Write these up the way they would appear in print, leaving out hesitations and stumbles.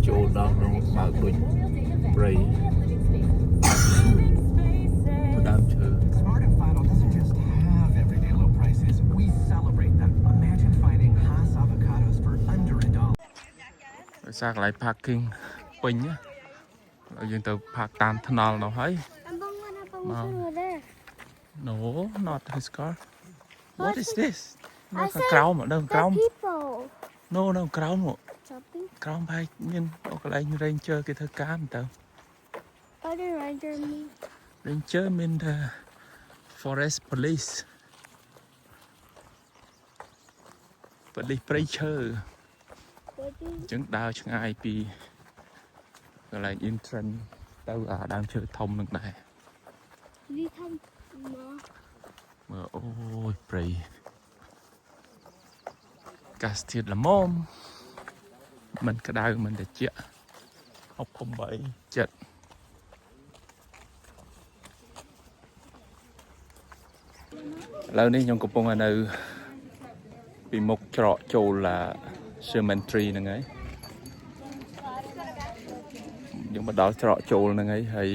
ចូលដល់ក្នុងបើកដូចព្រៃដើមឈើ Smart and Final doesn't just have everyday low prices. We celebrate them. Imagine finding Haas avocados for under $1. ដោយសារកន្លែង parking ពេញណាហើយយើងទៅ park តាមថ្នល់នោះហើយ No not his car What is this នៅខាងក្រោមនៅក្រោម No នៅក្រោមមកក្រោមហើយមានកន្លែង Ranger គេធ្វើការមិនទៅ What did Ranger mean? Ranger mean the forest police ប៉ូលីសព្រៃឈើអញ្ចឹងដើរឆ្ងាយពីកន្លែង entrance ទៅអាដើមឈើធំនឹងដែរមើលអូយព្រៃកាសធាតុល្មមមិនក្តៅមិនត្រជាក់68ចិត្តឥឡូវនេះខ្ញុំកំពុងនៅពីមុខច្រកចូលcemetery ហ្នឹងហើយយើងមកដល់ច្រកចូលហ្នឹងហើយ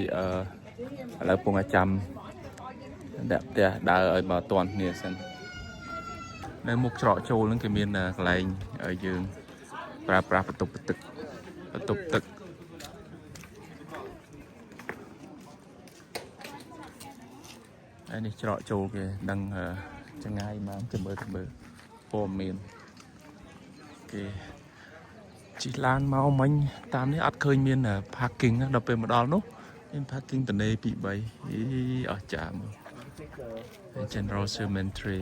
ឥឡូវកំពុងចាំដាក់ផ្ទះដើរឲ្យមកតន់គ្នាសិននៅមុខច្រកចូលហ្នឹងគេមានកន្លែងឲ្យយើងប្រើប្រាស់បន្ទប់ទឹកហើយនេះច្រកចូលគេដឹងចង្ងាយមកទៅមើលព័ត៌មានគេជិះឡានមកមិញតាមនេះអត់ឃើញមាន parking ដល់ពេលមកដល់នោះមាន parking តនេ2 3អស់ចាមើល General Cemetery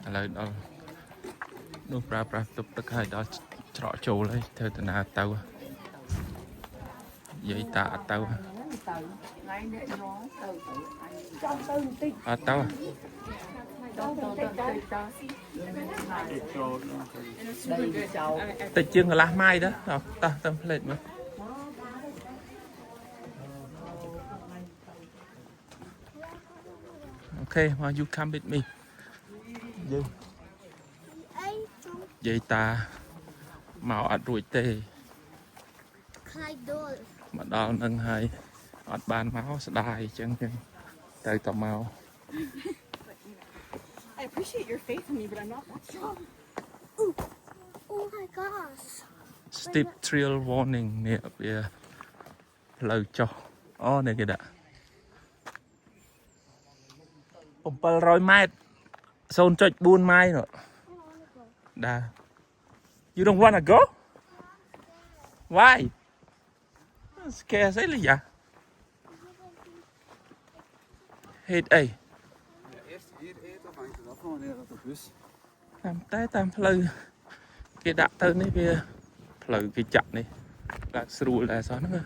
ឥឡូវដល់នោះប្រើប្រាស់ទុកទឹកហើយដល់ច្រកចូលហើយធ្វើតាណាទៅនិយាយតាអត់ទៅអត់ទៅតិចជាងកន្លះម៉ាយទៅតោះទៅផ្លេតមើលអូខេមក you come with me យាយតាមកអត់រួចទេខ្លាចដួលមកដល់នឹងហើយអត់បានមកស្ដាយអញ្ចឹងទៅតមក I appreciate your faith in me, but I'm not that strong. Oh my gosh. Steep trail warning នេះវាផ្លូវចុះអូនេះគេដាក់700 ម៉ែត្រ 0.4 ម៉ាយល៍ដើរ You don't wanna go? Why? Scared អីលីយ៉ាហេតុអីតាមផ្លូវគេដាក់ទៅនេះវាផ្លូវគេចាក់នេះដាក់ស្រួលដែរសោះហ្នឹង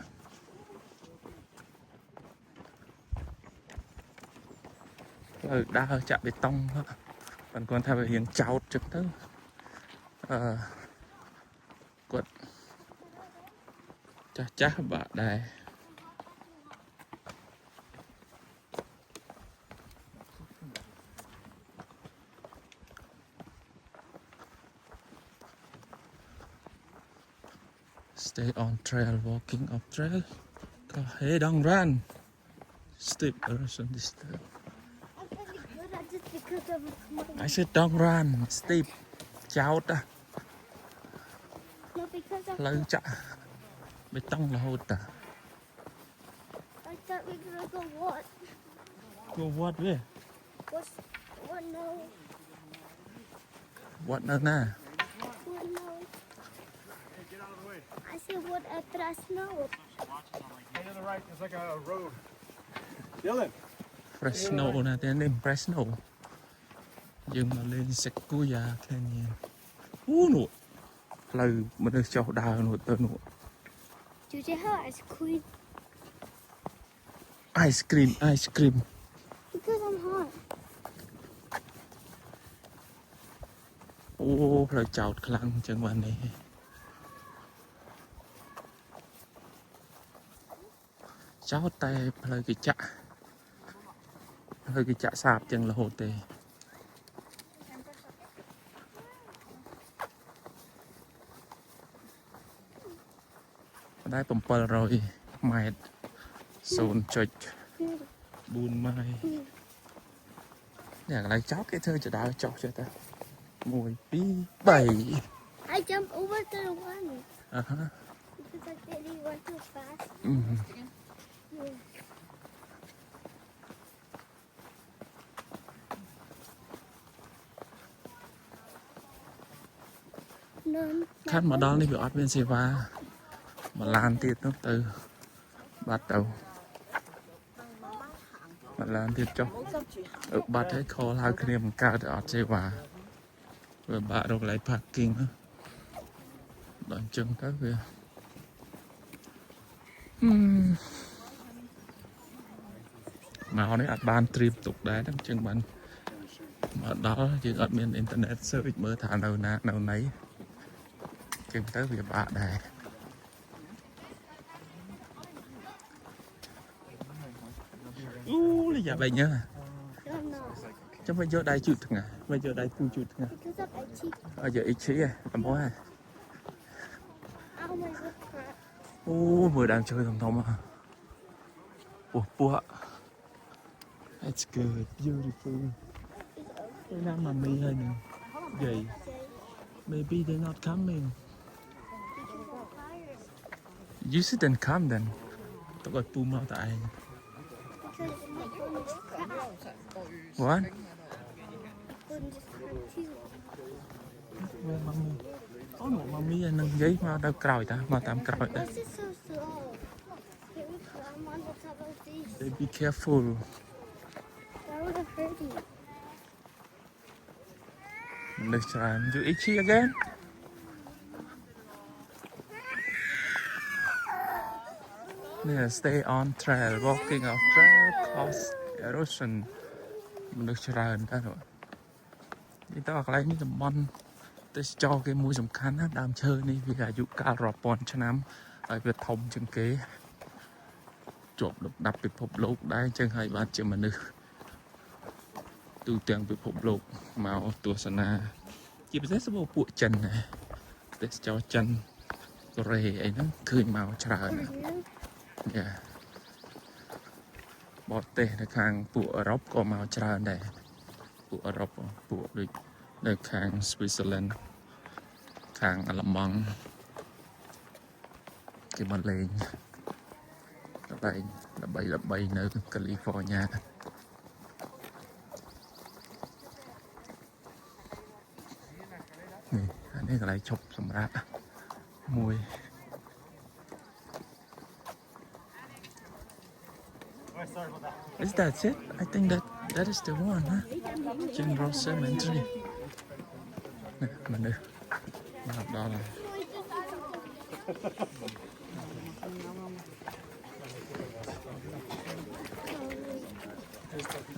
ផ្លូវដើរចាក់បេតុងគាត់គាត់ថាវារៀងចោតចឹងទៅគាត់ចាស់បាក់ដែរ Stay on trail walking up trail go hey don't run steep erosion disturb I said don't run steep ចោតផ្លូវចាក់បេតុងរហូតតា I thought we were gonna go what? Go what way? What no? What no na? What no? I said what atrás no. Hey, to the right, there's like a road. Dylan. Fresno ណាតែនេះ Fresno យើងមកលេង Sequoia Canyon អូនោះផ្លូវមនុស្សចុះដើរនោះទៅនោះ Do you have ice cream? Ice cream Because I'm hot. អូផ្លូវចោតខ្លាំងអញ្ចឹងបាននេះចោតតែផ្លូវគេចាក់សាបអញ្ចឹងរហូតទេ What ได้700 ម៉ែត្រ 0.4 ម៉ៃនេះកន្លែងចោលគេធ្វើចដើចោះចេះតា1 2 3 I jump over to the one អឺហ៎ because I didn't run too fast. ខាត់មកដល់នេះវាអត់មានសេវាមកឡានទៀតនោះទៅបាត់ទៅមកឡានទៀតចុះបាត់ហើយខលហៅគ្នាបង្កើតអត់សេវាវាបាក់រកកន្លែង parking ដល់អញ្ចឹងទៅវាមកនេះអត់បានត្រៀមទុកដែរអញ្ចឹងបានមកដល់យើងអត់មានអ៊ីនធឺណិត search មើលថានៅណានៅណីចឹងទៅវាបាក់ដែរអូលយ៉ាបែកញ៉ា No, no. ចាំមកយកដៃជូតថ្ងៃមកយកដៃពូជូតថ្ងៃ Because of my cheek. អើយកអ៊ីឈីហ៎តំបោះហ៎ Oh my god, crap. អូមើលដើមឈើធំធំហ៎ពោះ It's good beautiful ពេលណាម៉ាមីហើយនឹងយាយ maybe they're not coming you shouldn't come then ទៅឲ្យពូមកតែឯង Because my phone is cracked. what My phone just cracked too. ម៉ាមីអូម៉ាមីហើយនឹងយាយមកដល់ក្រោយតាមកតាមក្រោយតា This is so slow. Here we come on the top of these. they be careful That would have hurt you. មនុស្សច្រើន you itchy again yeah stay on trail walking off trail cause erosion មនុស្សច្រើនដែរនេះតើកន្លែងនេះតំបន់ទេសចរគេមួយសំខាន់ណាដើមឈើនេះវាអាយុកាលរាប់ពាន់ឆ្នាំហើយវាធំជាងគេជាប់លំដាប់ពិភពលោកដែរអញ្ចឹងហើយបានជាមនុស្សទូទាំងពិភពលោកមកទស្សនាជាពិសេសសម្រាប់ពួកចិនណាទេសចរចិនកូរ៉េអីហ្នឹងឃើញមកច្រើនណាស់យ៉ាបរទេសនៅខាងពួកអឺរ៉ុបក៏មកច្រើនដែរពួកអឺរ៉ុបពួកដូចនៅខាង Switzerland ខាងអាល្លឺម៉ង់គេមកលេងកន្លែងល្បីនៅ California នេះអានេះកន្លែងឈប់សម្រាប់មួយ Is that it? I think that is the one, huh? General Cemetery. Nè, mình đi. Đó là.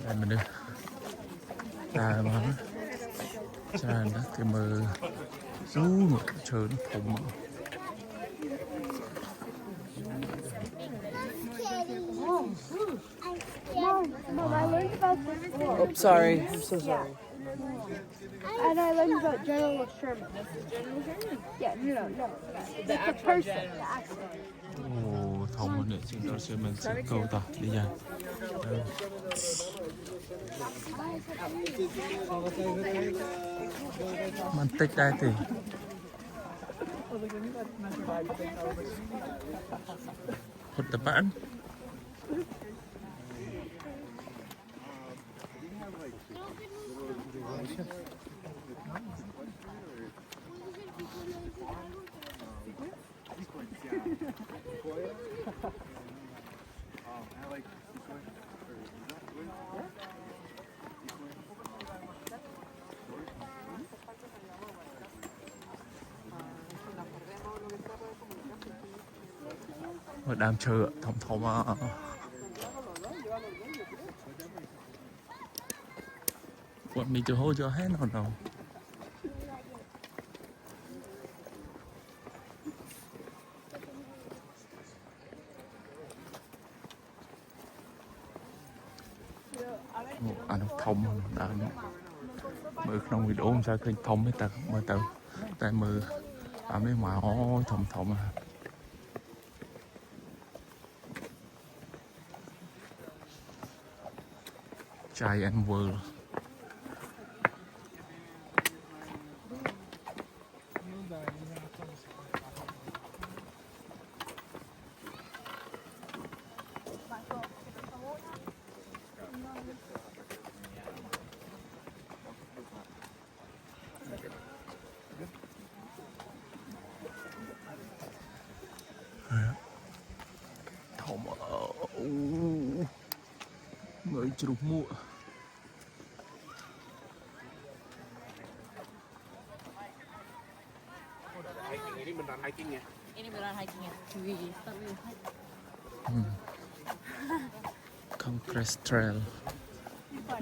Đây mình đi. Đây mà. Trời đất cái mờ. Một trời nó phồng. Mom, I learned about this book. Oops, sorry. I'm so sorry. And I learned about General Sherman. Yeah, no. It's a person. The accident. Ồ, thông rồi nè, chúng tôi sẽ mình sẽ câu tỏ đi nha. Mình tích đây thì hụt tập bản. Một đám chợ thông à. Want me to hold your hand or no? Anh thông đã mưa trong video sao khơi thông mấy tờ mưa tờ tại mưa làm mấy mà ôi thông à Giant World ធំអូមើលជ្រុះមួក Ini beneran hiking ya? Wih, tapi Congress Trail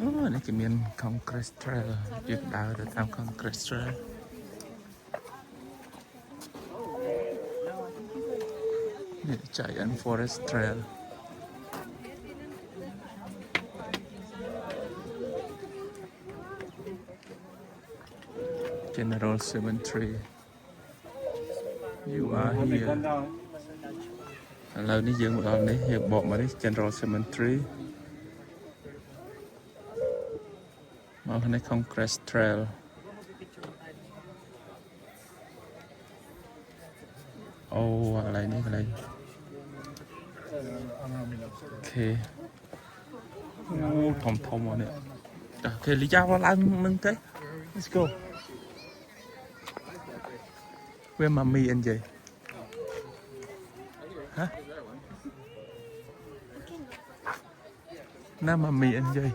អូនេះគេមាន Congress Trail យើងដើរទៅតាម Congress Trail នេះ Giant Forest Trail General Cemetery You are here ឥឡូវនេះយើងមកដល់នេះយើងបកមកនេះ General Cemetery មកខាងនេះ Congress Trail អូកន្លែងនេះកន្លែងអូខេអូធំធំមកនេះអូខេលីយ៉ាឡើងនឹងទេ Let's go Where mommy and Jay? Huh? Now mommy and Jay.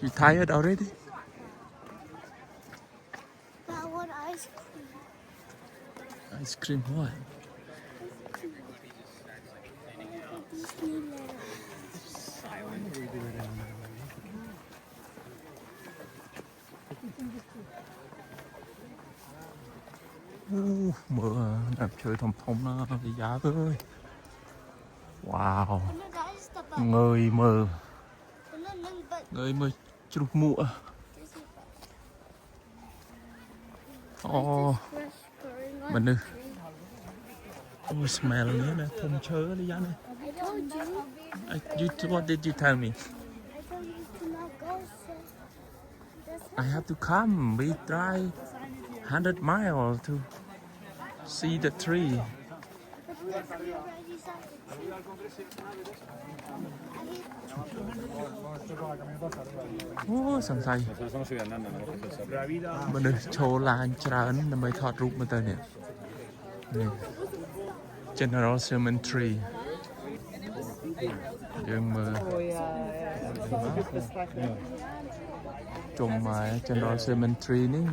You tired already? That one ice cream. Ice cream what? Mưa đạp chơi thông thông nó đi giá ơi. Wow. Người mờ. Người mờ chụp mụa. Oh. Mình đi. Oh, smell nữa nè, thông chớ đi giá này. I told you. What did you tell me? I told you to not go. So I have to come. We drive 100 miles to see the tree. Ô, sẵn sàng. Mình được show lan trànដើម្បីថតរូបមើលទៅនេះ General Cemetery យើងមើលជុំមក General Cemetery នេះ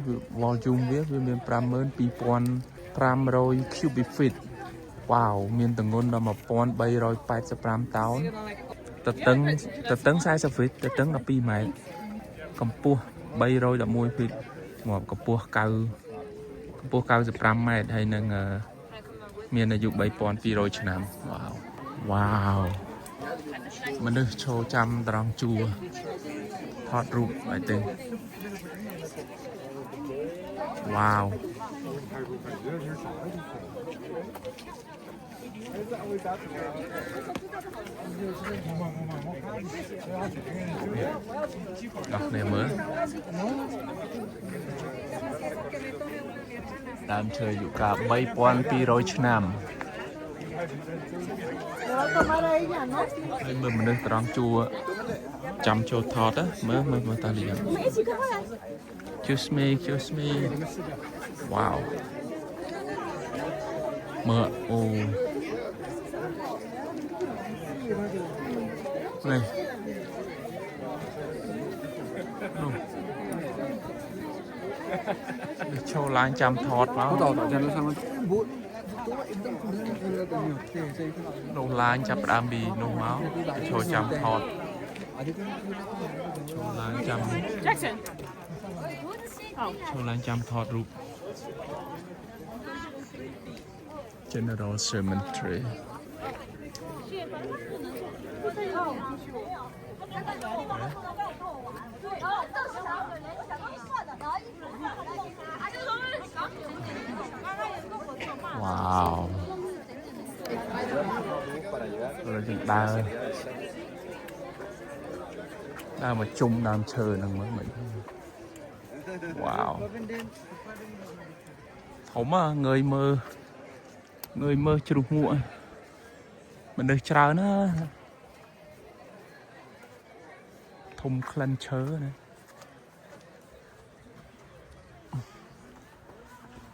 volume វាមាន 52,500 cubic feet វ៉ាវមានទម្ងន់ដល់ 1,385 តោនទទឹង 40 feet ទទឹង 12 ម៉ែត្រកម្ពស់ 311 feet មកកម្ពស់ 95 ម៉ែត្រហើយនឹងមានអាយុ 3,200 ឆ្នាំវ៉ាវមនុស្សឈរចាំត្រង់ជួរថតរូប I think wow ដល់គ្នាមើលដើមឈើយុកា 3,200 ឆ្នាំហើយមើលមនុស្សត្រង់ជួរចាំចូលថតមើលតាលី Excuse me wow មើលអូនេះចូលឡើងចាំថតមកនោះឡើងចាប់ផ្ដើមពីនោះមកចូលចាំថតចូលឡើងចាំ Jackson. ចូលឡើងចាំថតរូប General Cemetery wow เราจะ ដើរមកជុំដើមឈើហ្នឹងមើលមិនវ៉ាវធំងើយមើលជ្រុះមួកមនុស្សច្រើនណាធំក្លិនឈើណា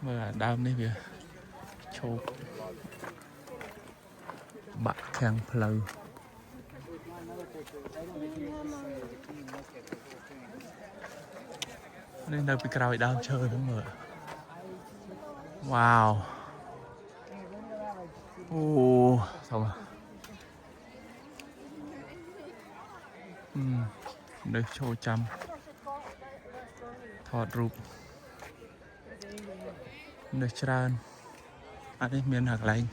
មើលអាដើមនេះវាឈោកបាក់ខាំងផ្លូវនេះនៅពីក្រោយដើមឈើហ្នឹងមើលវ៉ាវអូធំនេះចូលចាំថតរូបនេះច្រើនអានេះមានកន្លែង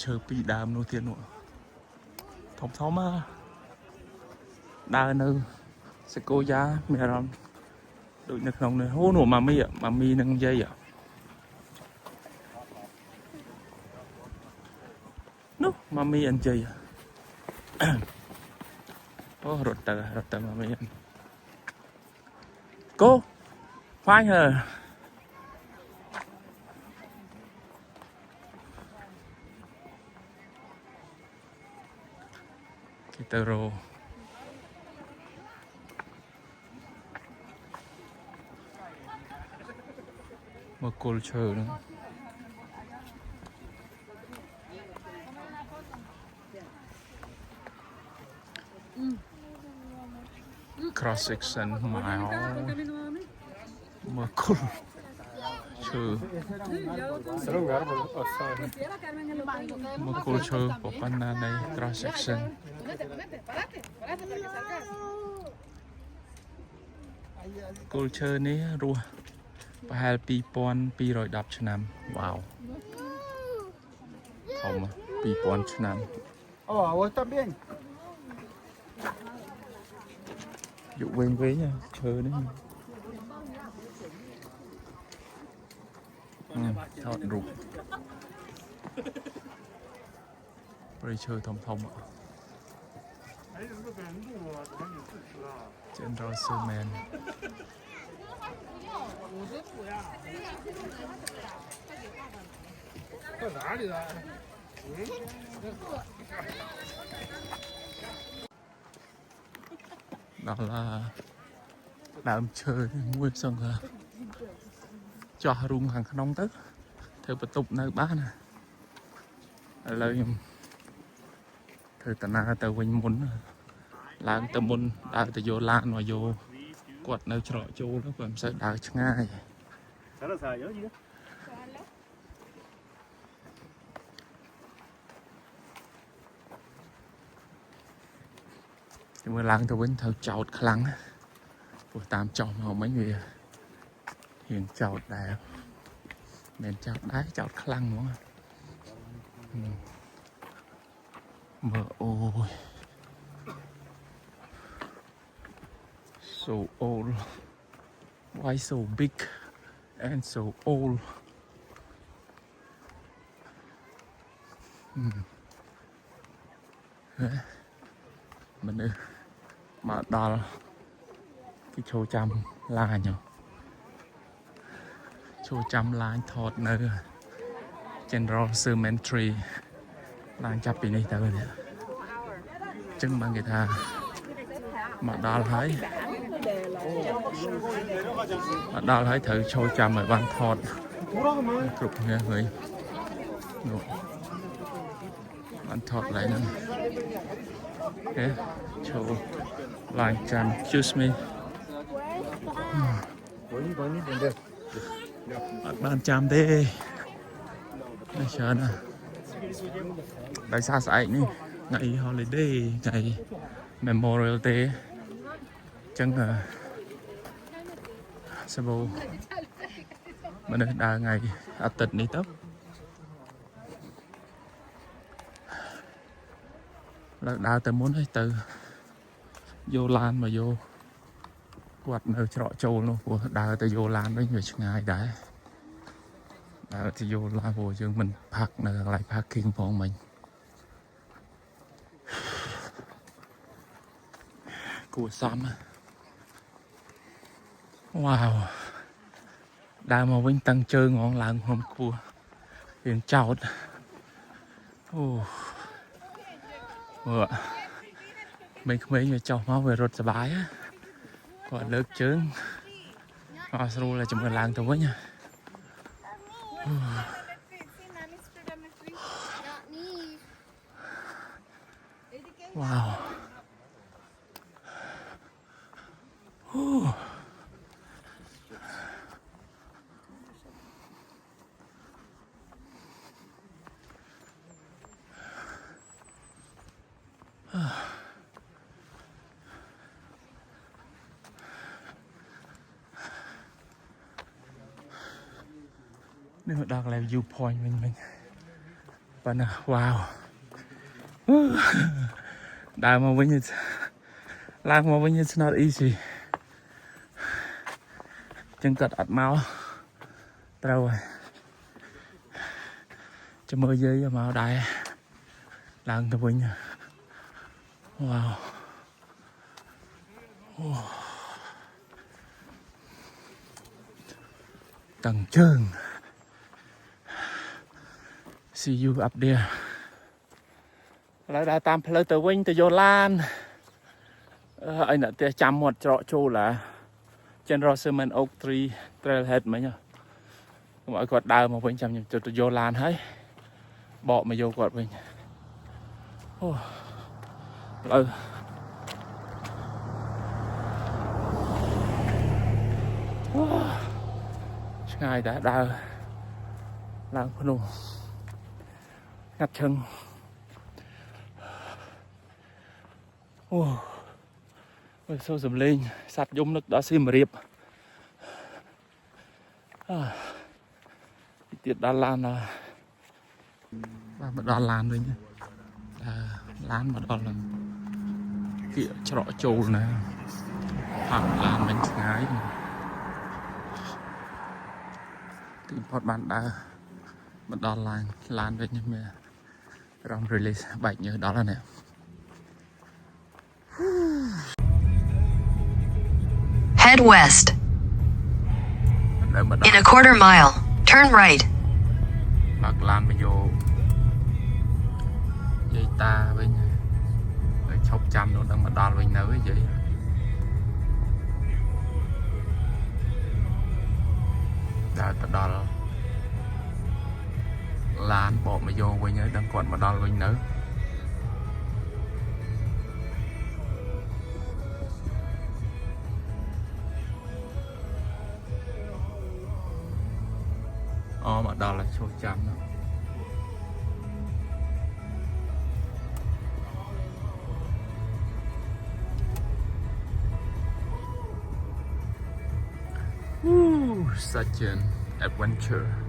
ឈើពីរដើមនោះទៀតនោះធំមកដើរនៅសេកូយ៉ាមានអារម្មណ៍ដូចនៅក្នុងនេះអូនោះម៉ាមីនឹងយាយនោះម៉ាមីអញ្ជ័យអូរត់ទៅម៉ាមីកូខ្វាញ់ហ៎គេទៅរមកគល់ឈើហ្នឹងcross section មកគល់ឈើមកគល់ឈើប៉ុណ្ណានៃ cross section គល់ឈើនេះរស់ប្រហែល 2210 ឆ្នាំវ៉ាវធំ 2000 ឆ្នាំ Oh, vos también. យកវិញឈើនេះថតរូបព្រៃឈើធំGeneral Sherman 到哪里了？ដល់ដើមឈើមួយសឹងថាចោះរូងខាងក្នុងទៅធ្វើបន្ទប់នៅបានណាឥឡូវខ្ញុំធ្វើតាណាទៅវិញមុនឡើងទៅមុនដើរទៅយកឡានមកយកគាត់នៅច្រកចូលទៅគាត់មិនសូវដើរឆ្ងាយមើលឡើងទៅវិញត្រូវចោតខ្លាំងព្រោះតាមចោះមកមិញវារៀងចោតដែរមិនចោតដែរចោតខ្លាំងហ្មងមើលអូយ so old why so big and so old មនុស្សមកដល់គេចូលចាំឡាញចូលចាំឡាញថតនៅ General Cemetery ឡាញចាប់ពីនេះទៅនេះចឹងបានគេថាមកដល់ហើយត្រូវចូលចាំឲ្យបានថតគ្រប់គ្នាហើយនោះបានថតឡើងហ្នឹងអូខេចូលឡាញចាំ excuse me អត់បានចាំទេនេះច្រើនណាស់ដោយសារស្អែកនេះថ្ងៃ holiday ថ្ងៃ Memorial Day ចឹងសបោមនុស្សដើរថ្ងៃអាទិត្យនេះទៅលើដើរទៅមុនហើយទៅយកឡានមកយកគាត់នៅច្រកចូលនោះព្រោះដើរទៅយកឡានវិញវាឆ្ងាយដែរដើរទៅយកឡានព្រោះយើងមិនផាក់នៅកន្លែង parking ផងមិញ cua xóm wow đào mà vinh tăng chơi ngon làng hôm cua hiện chào mình không mấy cháu máu về rốt bái á còn lớp trứng họ sẽ là chụp làng tôi với nha wow nếu mà đặt là viewpoint mình và nè wow đào mà when it's làm mà when it's not easy chân cật ạt máu trâu rồi cho mơ dây cho màu đại làm cho mình wow tầng trơn see you up there lại đã tam phơi từ Vinh từ vô Lan anh đã tiền chăm một trọ chu là trên Roseman Oak Tree Trailhead mấy nhá mọi quạt đào mà Vinh chăm từ vô Lan hết bỏ mà vô quạt Vinh ngày đã đào làm phân đồ ngắt chân ôi sao dùm lên sạt dung nước đã xìm riệp tiết Đà Lan là mà Đà Lan đấy nhá Lan mà Đà Lan kia trọ trâu này hàng Lan mình ngái tìm phật bạn đã mà Đà Lan với nhau mẹ trong release bài nhớ đó là nè Head west. In a quarter mile, turn right. Bác Lan mình vô dây ta với chọc chăm nó đang mà đòn mình nấu vậy đã đòn Lan bộ mà vô với nhớ đang còn mà đòn mình nấu mà đó là số chăm đó. Such an adventure.